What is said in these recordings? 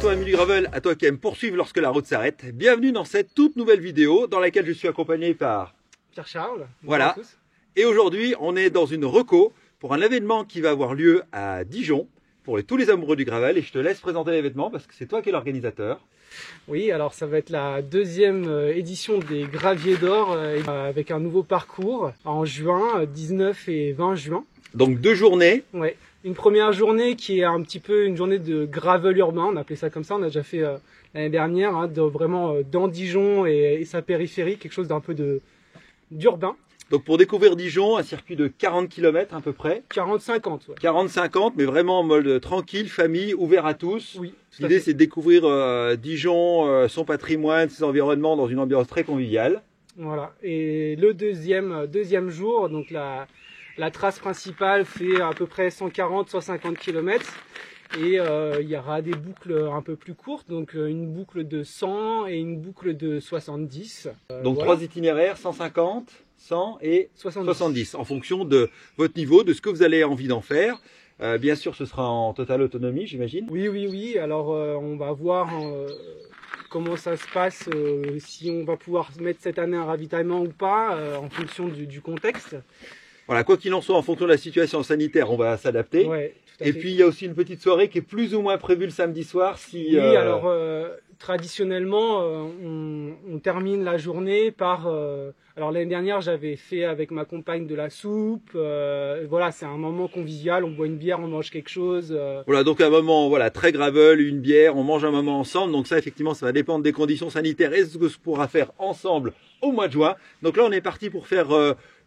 toi ami du gravel, à toi qui aime poursuivre lorsque la route s'arrête. Bienvenue dans cette toute nouvelle vidéo dans laquelle je suis accompagné par Pierre-Charles. Voilà. Et aujourd'hui, on est dans une reco pour un événement qui va avoir lieu à Dijon pour tous les amoureux du gravel. Et je te laisse présenter l'événement parce que c'est toi qui es l'organisateur. Oui, alors ça va être la deuxième édition des Graviers d'Or avec un nouveau parcours en juin, 19 et 20 juin. Donc 2 journées. Ouais. Une première journée qui est un petit peu une journée de gravel urbain, on appelait ça comme ça, on a déjà fait l'année dernière, hein, vraiment dans Dijon et sa périphérie, quelque chose d'un peu d'urbain. Donc pour découvrir Dijon, un circuit de 40 km à peu près. 40-50, ouais. 40-50, mais vraiment en mode tranquille, famille, ouvert à tous. Oui. L'idée c'est de découvrir Dijon, son patrimoine, ses environnements dans une ambiance très conviviale. Voilà, et le deuxième jour, donc la trace principale fait à peu près 140-150 km et il y aura des boucles un peu plus courtes, donc une boucle de 100 et une boucle de 70. Donc voilà. 3 itinéraires, 150, 100 et 70. 70 en fonction de votre niveau, de ce que vous avez envie d'en faire. Bien sûr, ce sera en totale autonomie, j'imagine. Oui. Alors on va voir comment ça se passe, si on va pouvoir mettre cette année un ravitaillement ou pas, en fonction du contexte. Voilà, quoi qu'il en soit, en fonction de la situation sanitaire, on va s'adapter. Ouais, et puis il y a aussi une petite soirée qui est plus ou moins prévue le samedi soir. Oui, alors traditionnellement, on termine la journée par... alors l'année dernière, j'avais fait avec ma compagne de la soupe. Voilà, c'est un moment convivial, on boit une bière, on mange quelque chose. Voilà, donc un moment voilà, très gravel, une bière, on mange un moment ensemble. Donc ça, effectivement, ça va dépendre des conditions sanitaires et ce que se pourra faire ensemble au mois de juin. Donc là, on est parti pour faire...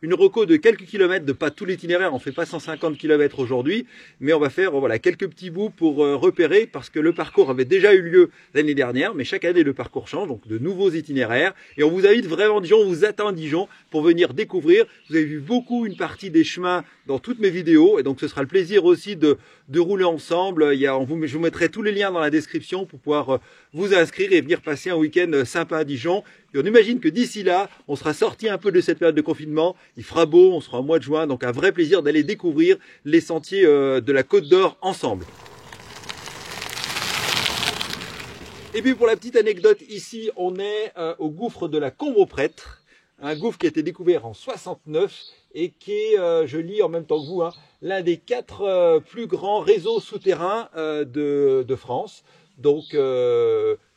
une reco de quelques kilomètres, de pas tout l'itinéraire, on fait pas 150 km aujourd'hui, mais on va faire voilà quelques petits bouts pour repérer, parce que le parcours avait déjà eu lieu l'année dernière, mais chaque année le parcours change, donc de nouveaux itinéraires, et on vous invite vraiment Dijon, on vous attend à Dijon pour venir découvrir. Vous avez vu beaucoup une partie des chemins dans toutes mes vidéos, et donc ce sera le plaisir aussi de rouler ensemble. Je vous mettrai tous les liens dans la description pour pouvoir vous inscrire et venir passer un week-end sympa à Dijon. Et on imagine que d'ici là, on sera sorti un peu de cette période de confinement. Il fera beau, on sera au mois de juin, donc un vrai plaisir d'aller découvrir les sentiers de la Côte d'Or ensemble. Et puis pour la petite anecdote, ici on est au gouffre de la Combe-aux-Prêtres, un gouffre qui a été découvert en 69 et qui est, je lis en même temps que vous, hein, l'un des 4 plus grands réseaux souterrains de France. Donc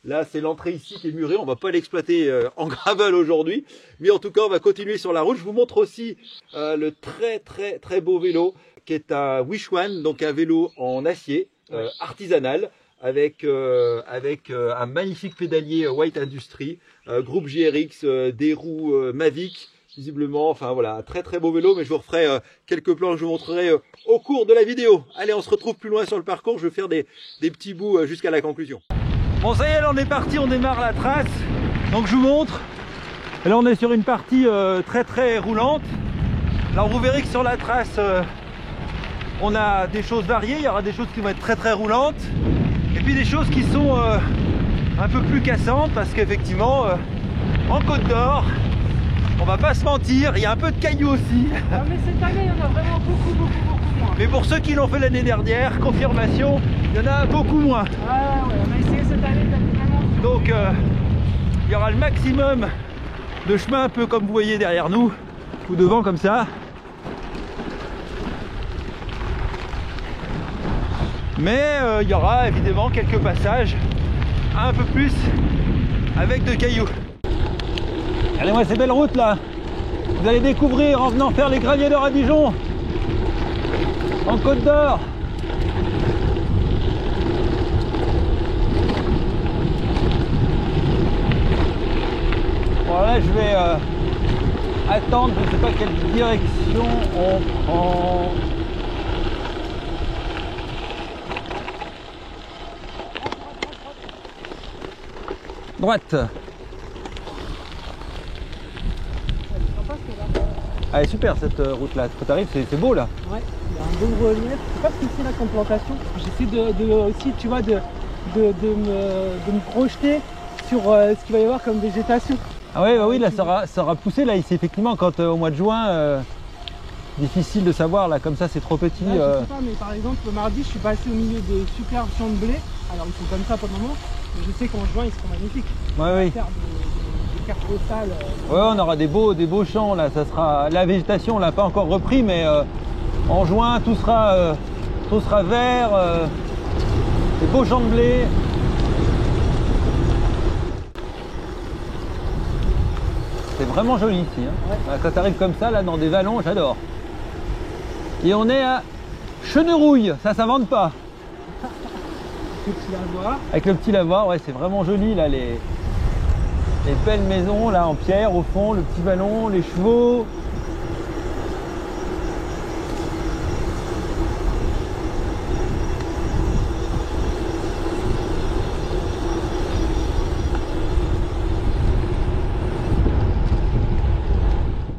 là, c'est l'entrée ici qui est murée. On va pas l'exploiter en gravel aujourd'hui, mais en tout cas, on va continuer sur la route. Je vous montre aussi le très beau vélo qui est un Wishwan, donc un vélo en acier artisanal avec un magnifique pédalier White Industry, groupe GRX, des roues Mavic. Visiblement, enfin voilà, un très beau vélo, mais je vous referai quelques plans que je vous montrerai au cours de la vidéo. Allez, on se retrouve plus loin sur le parcours, je vais faire des petits bouts jusqu'à la conclusion. Bon, ça y est, là on est parti, on démarre la trace, donc je vous montre. Et là on est sur une partie très roulante. Alors vous verrez que sur la trace, on a des choses variées, il y aura des choses qui vont être très roulantes, et puis des choses qui sont un peu plus cassantes, parce qu'effectivement, en Côte d'Or, on va pas se mentir, il y a un peu de cailloux aussi. Ah, mais cette année, il y en a vraiment beaucoup moins. Mais pour ceux qui l'ont fait l'année dernière, confirmation, il y en a beaucoup moins. Ah ouais, on a essayé cette année vraiment. Donc il y aura le maximum de chemin, un peu comme vous voyez derrière nous, ou devant comme ça. Mais il y aura évidemment quelques passages un peu plus avec de cailloux. Regardez-moi ces belles routes là. Vous allez découvrir en venant faire les Graviers d'Or à Dijon, en Côte d'Or. Bon là je vais attendre, je ne sais pas quelle direction on prend. Droite. Ah, elle est super cette route là, quand t'arrives c'est beau là. Ouais, il y a un beau relief. Je sais pas ce que c'est là comme plantation. J'essaie aussi, tu vois, de me projeter sur ce qu'il va y avoir comme végétation. Ah ouais, bah oui, là ça aura poussé là ici effectivement quand au mois de juin difficile de savoir là, comme ça c'est trop petit. Là, je sais pas, mais par exemple, le mardi, je suis passé au milieu des superbes champs de blé. Alors, ils sont comme ça pour le moment, mais je sais qu'en juin, ils seront magnifiques. Ouais, oui. Faire des cartes postales. Ouais, on aura des beaux champs là. Ça sera la végétation, on l'a pas encore repris, mais en juin tout sera vert. Des beaux champs de blé. C'est vraiment joli ici. Hein. Ouais. Quand tu arrives comme ça, là, dans des vallons, j'adore. Et on est à Chenerouille, ça s'invente pas. Le petit lavoir. Avec le petit lavoir, ouais, c'est vraiment joli là, les belles maisons là en pierre au fond, le petit vallon, les chevaux.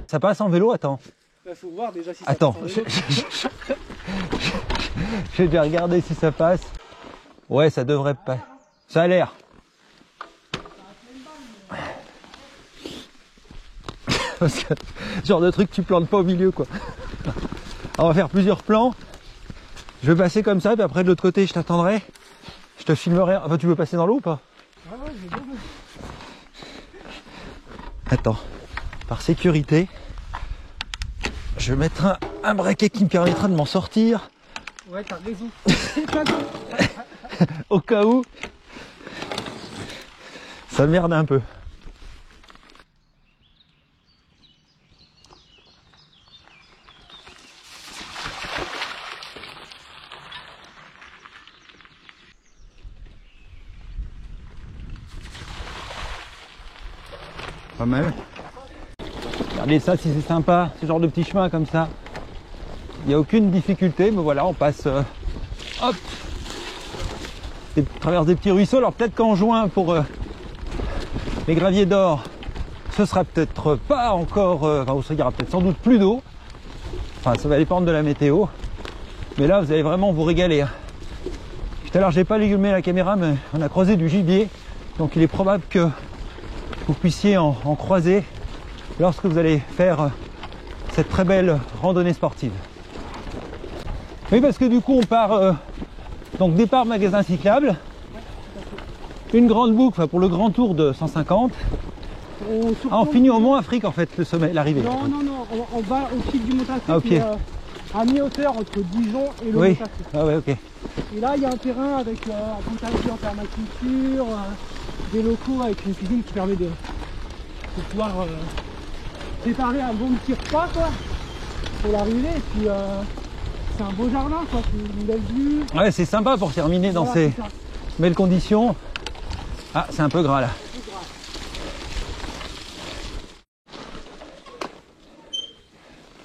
Ça passe en vélo, attends. Il faut voir déjà si ça attends, passe en vélo. J'ai déjà regardé si ça passe. Ouais, ça devrait pas. Ça a l'air. Parce que genre de truc tu plantes pas au milieu quoi. On va faire plusieurs plans. Je vais passer comme ça, puis après de l'autre côté je t'attendrai. Je te filmerai. Enfin, tu veux passer dans l'eau ou pas? Ouais, j'ai bien. Attends, par sécurité, je vais mettre un braquet qui me permettra de m'en sortir. Ouais, t'as raison. Au cas où ça merde un peu. Pas mal. Regardez ça, si c'est sympa, ce genre de petit chemin comme ça. Il n'y a aucune difficulté, mais voilà, on passe hop, et traverse des petits ruisseaux. Alors peut-être qu'en juin, pour les graviers d'or, ce sera peut-être pas encore, enfin il y aura peut-être sans doute plus d'eau. Enfin, ça va dépendre de la météo. Mais là, vous allez vraiment vous régaler. Hein. Tout à l'heure, j'ai pas allumé la caméra, mais on a croisé du gibier. Donc il est probable que vous puissiez en croiser lorsque vous allez faire cette très belle randonnée sportive. Oui, parce que du coup on part donc départ magasin cyclable, une grande boucle, enfin, pour le grand tour de 150. On finit au Mont Afrique en fait, le sommet, l'arrivée. Non, on va au pic du Mont Afrique, ah, okay. À mi-hauteur entre Dijon et le oui. Mont Afrique. Ah ouais, ok. Et là il y a un terrain avec un potager en permaculture, des locaux avec une cuisine qui permet de pouvoir préparer un bon petit repas quoi, pour l'arrivée. Et puis c'est un beau jardin quoi, c'est une belle vue. Ouais, c'est sympa pour terminer dans ces belles conditions. Ah, c'est un peu gras là.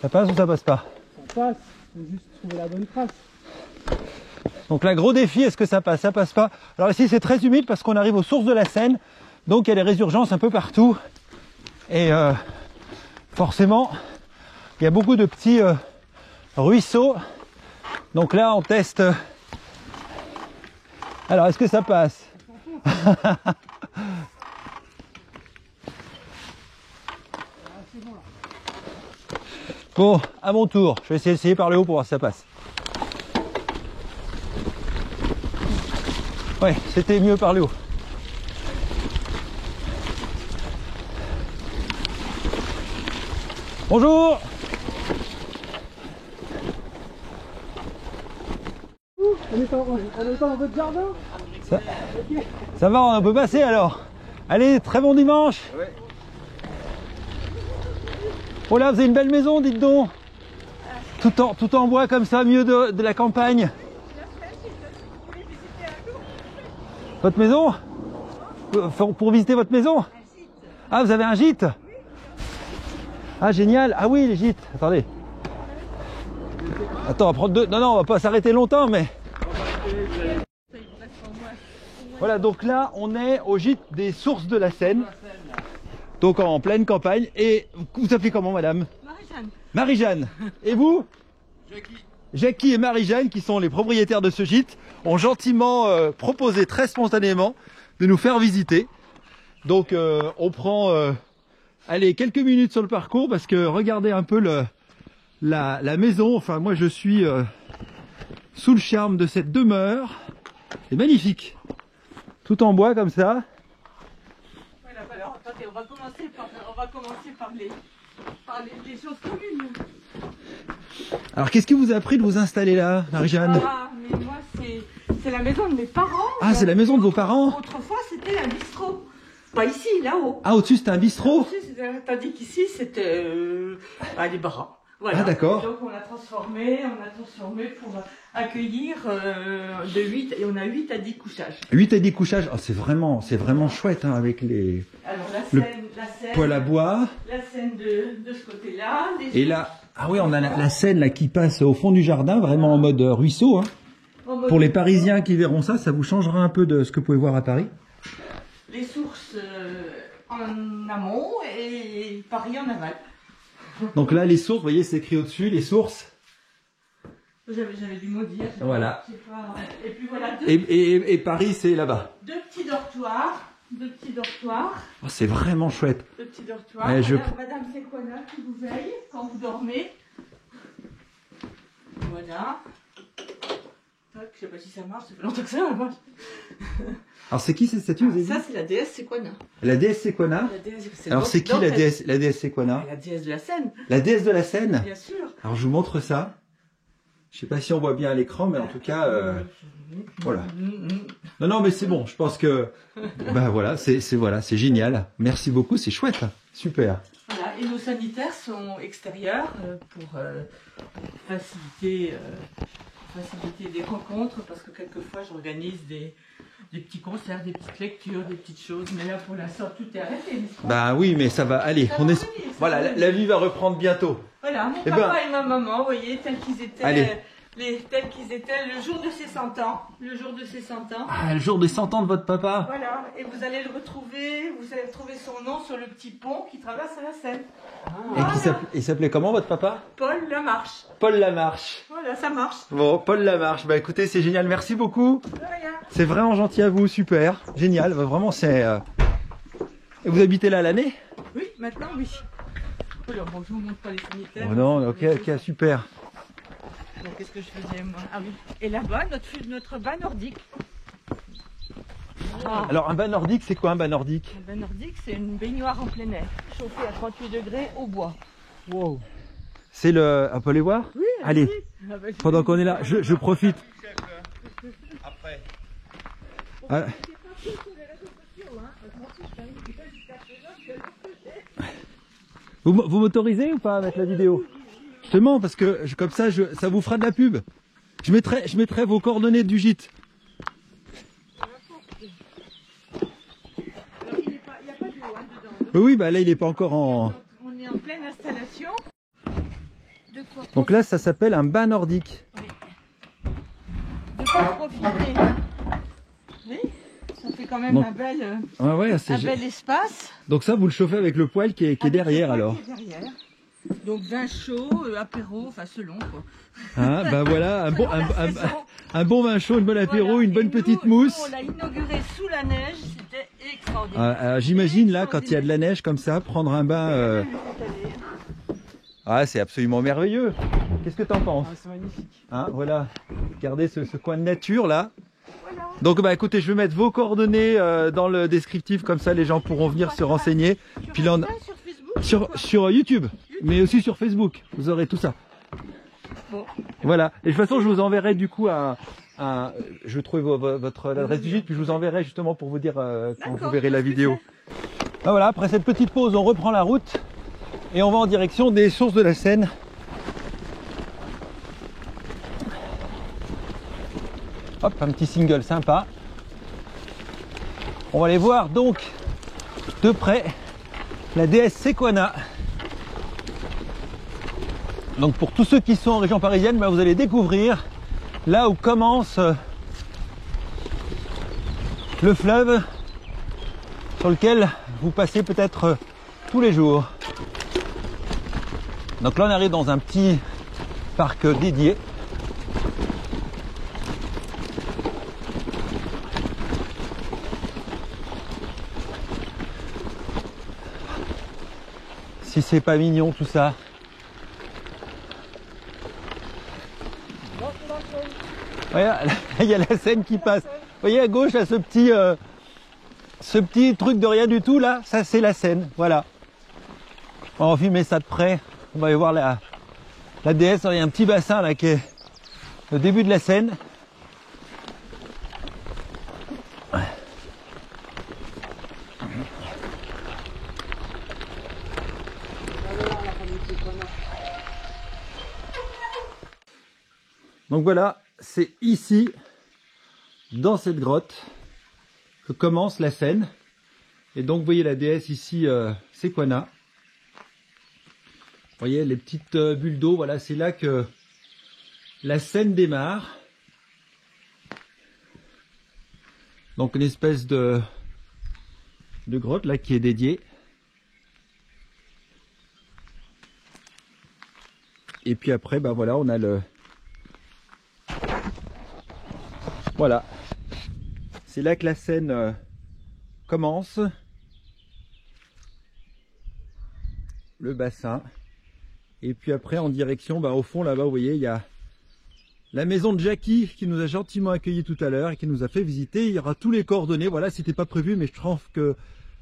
Ça passe ou ça passe pas? Ça passe, faut juste trouver la bonne trace. Donc là, gros défi, est-ce que ça passe? Ça passe pas? Alors ici c'est très humide parce qu'on arrive aux sources de la Seine, donc il y a des résurgences un peu partout. Et forcément, il y a beaucoup de petits ruisseaux. Donc là, on teste. Alors, est-ce que ça passe? Bon, à mon tour. Je vais essayer par le haut pour voir si ça passe. Ouais, c'était mieux par le haut. Bonjour. On est dans votre jardin? Ça va, on peut passer alors. Allez, très bon dimanche. Ouais. Oh là, vous avez une belle maison, dites donc. Tout en bois comme ça, mieux de la campagne. Votre maison? Pour visiter votre maison? Ah, vous avez un gîte? Ah, génial. Ah oui, les gîtes. Attendez. Attends, on va prendre deux. Non, on va pas s'arrêter longtemps, mais... Voilà, donc là, on est au gîte des sources de la Seine. Donc en pleine campagne. Et vous vous appelez comment, madame? Marie-Jeanne. Marie-Jeanne. Et vous? Jackie. Jackie et Marie-Jeanne, qui sont les propriétaires de ce gîte, ont gentiment proposé très spontanément de nous faire visiter. Donc on prend allez, quelques minutes sur le parcours parce que regardez un peu la maison. Enfin, moi, je suis sous le charme de cette demeure. C'est magnifique. Tout en bois comme ça. Voilà, alors attendez, on va commencer par les choses communes. Alors, qu'est-ce qui vous a pris de vous installer là, Marie-Jeanne? Ah, mais moi, c'est la maison de mes parents. Ah, c'est la maison de vos parents? Autrefois, c'était un bistrot. Pas ici, là-haut. Ah, au-dessus, c'était un bistrot? Tandis qu'ici, c'était des bars. Voilà. Ah, d'accord. Donc, on a transformé pour accueillir de 8, et on a 8 à 10 couchages. 8 à 10 couchages. Oh, c'est vraiment chouette, hein, avec les Alors, Le la scène, poêle à bois. la scène de ce côté-là. Et là, ah oui, on a la Seine là qui passe au fond du jardin, vraiment en mode ruisseau, hein. Pour les Parisiens qui verront ça, ça vous changera un peu de ce que vous pouvez voir à Paris. Les sources en amont et Paris en aval. Donc là, les sources, vous voyez, c'est écrit au-dessus, les sources. J'avais dû maudire. Voilà. Et puis voilà, Et Paris, c'est là-bas. deux petits dortoirs. Oh, c'est vraiment chouette. Deux petits dortoirs. Ouais, Madame Sequana qui vous veille quand vous dormez. Voilà. Tac, je sais pas si ça marche, ça fait longtemps que ça marche. Alors c'est qui cette statue, vous avez dit? Ça, c'est la déesse Sequana. La déesse Sequana. Alors c'est qui la déesse Sequana? La déesse de la Seine, La déesse de la Seine. bien sûr. Alors je vous montre ça. Je sais pas si on voit bien à l'écran, mais en tout cas, voilà. Non, mais c'est bon. Je pense que, voilà, c'est génial. Merci beaucoup, c'est chouette, super. Voilà, et nos sanitaires sont extérieurs pour faciliter des rencontres, parce que quelquefois j'organise des petits concerts, des petites lectures, des petites choses. Mais là, pour l'instant, tout est arrêté, n'est-ce pas? Bah oui, mais ça va aller. Ça va revenir, Voilà, la vie va reprendre bientôt. Voilà, mon Eh papa et ma maman, vous voyez, tels qu'ils étaient, Allez. tels qu'ils étaient le jour de ses 100 ans. Le jour de ses 100 ans. Ah, le jour des 100 ans de votre papa. Voilà, et vous allez le retrouver, vous allez retrouver son nom sur le petit pont qui traverse la Seine. Et il s'appelait comment votre papa? Paul Lamarche. Paul Lamarche. Voilà, ça marche. Bon, Paul Lamarche. Bah écoutez, c'est génial. Merci beaucoup. De rien. C'est vraiment gentil à vous, super, génial. Bah, vraiment, c'est. Et vous habitez là l'année? Oui, maintenant, oui. Alors, bon, je vous montre pas les sanitaires. Oh non, ok, super. Donc, qu'est-ce que je faisais, moi? Ah oui. Et là-bas, notre bain nordique. Ah. Alors un bain nordique, c'est quoi un bain nordique? Un bain nordique, c'est une baignoire en plein air, chauffée à 38 degrés au bois. Wow. C'est le. On peut les voir? Oui. Allez, Ah bah, pendant qu'on est là, je profite. Après. Ah. Vous m'autorisez ou pas à mettre la vidéo? Justement, parce que comme ça, ça vous fera de la pub. Je mettrai vos coordonnées du gîte. Alors, il n'y a pas d'eau dedans. Oui, bah là, il n'est pas encore en. On est en pleine installation. De quoi, Donc là, ça s'appelle un bain nordique. de quoi profiter. Oui, ça fait quand même Donc, Ouais, un bel espace. Donc ça, vous le chauffez avec le poêle qui est Avec derrière le alors. poêle qui est derrière. Donc vin chaud, apéro, enfin selon quoi. Hein, bah voilà, Selon la saison. un bon vin chaud, une bonne apéro, Voilà. une bonne Et petite nous, mousse. on l'a inauguré sous la neige, c'était extraordinaire. J'imagine là, quand il y a de la neige comme ça, prendre un bain. Ah, c'est absolument merveilleux. Qu'est-ce que t'en penses? C'est magnifique. Hein, voilà, regardez ce coin de nature là. Voilà. Donc bah écoutez, je vais mettre vos coordonnées dans le descriptif, comme ça les gens pourront venir se renseigner. Puis là, Sur Facebook, sur YouTube, mais aussi sur Facebook, vous aurez tout ça. Bon. Voilà. Et de toute façon, je vous enverrai du coup je vais trouver votre adresse du gîte, puis je vous enverrai justement pour vous dire quand vous verrez la vidéo. Ah, voilà, après cette petite pause, on reprend la route et on va en direction des sources de la Seine. Hop, un petit single sympa. On va aller voir donc de près la déesse Sequana. Donc pour tous ceux qui sont en région parisienne, bah, vous allez découvrir là où commence le fleuve sur lequel vous passez peut-être tous les jours. Donc là on arrive dans un petit parc dédié. Si c'est pas mignon tout ça. Voilà, là, il y a la Seine qui passe. Vous voyez à gauche, là, ce petit truc de rien du tout, là, ça c'est la Seine. Voilà. On va filmer ça de près. On va aller voir la déesse. Il y a un petit bassin là qui est le début de la Seine. Donc voilà, c'est ici, dans cette grotte, que commence la Seine. Et donc vous voyez la déesse ici, Sequana. Vous voyez les petites bulles d'eau, voilà, c'est là que la Seine démarre. Donc une espèce de grotte là qui est dédiée. Et puis après, bah voilà, on a le... Voilà, c'est là que la Seine commence, le bassin, et puis après en direction, bah, au fond là-bas vous voyez il y a la maison de Jackie qui nous a gentiment accueillis tout à l'heure et qui nous a fait visiter. Il y aura tous les coordonnées, voilà, c'était pas prévu mais je trouve que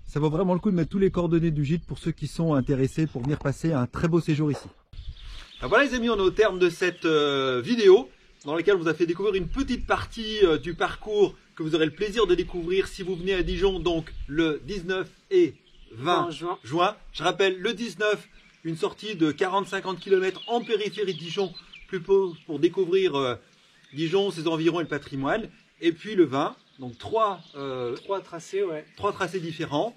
ça vaut vraiment le coup de mettre tous les coordonnées du gîte pour ceux qui sont intéressés pour venir passer un très beau séjour ici. Alors voilà les amis, on est au terme de cette vidéo dans laquelle on vous a fait découvrir une petite partie du parcours que vous aurez le plaisir de découvrir si vous venez à Dijon, donc le 19 et 20 juin. Je rappelle, le 19, une sortie de 40-50 km en périphérie de Dijon, plus pour découvrir Dijon, ses environs et le patrimoine. Et puis le 20, donc trois tracés, ouais. 3 tracés différents.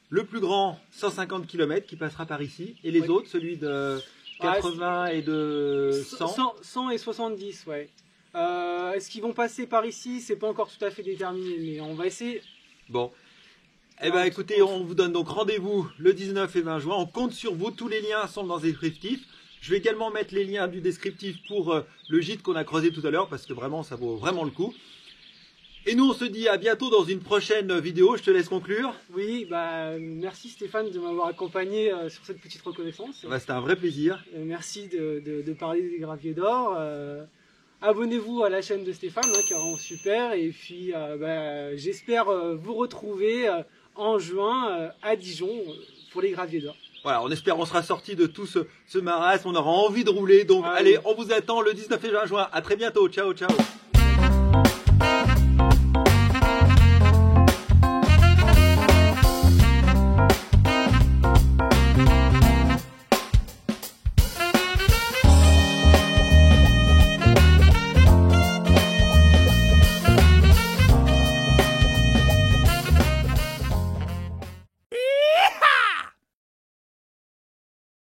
Le plus grand, 150 km qui passera par ici, et les autres, celui de 80 et de 100 et 70, ouais. Est-ce qu'ils vont passer par ici? C'est pas encore tout à fait déterminé, mais on va essayer. Bon. Eh ben écoutez, on vous donne donc rendez-vous le 19 et 20 juin. On compte sur vous. Tous les liens sont dans le descriptif. Je vais également mettre les liens du descriptif pour le gîte qu'on a creusé tout à l'heure parce que vraiment, ça vaut vraiment le coup. Et nous, on se dit à bientôt dans une prochaine vidéo. Je te laisse conclure. Oui, bah, merci Stéphane de m'avoir accompagné sur cette petite reconnaissance. Bah, c'était un vrai plaisir. Merci de parler des graviers d'or. Abonnez-vous à la chaîne de Stéphane, qui est vraiment super. Et puis, j'espère vous retrouver en juin à Dijon pour les graviers d'or. Voilà, on espère qu'on sera sorti de tout ce marasme. On aura envie de rouler. Donc, allez, on vous attend le 19 et 20 juin. À très bientôt. Ciao, ciao.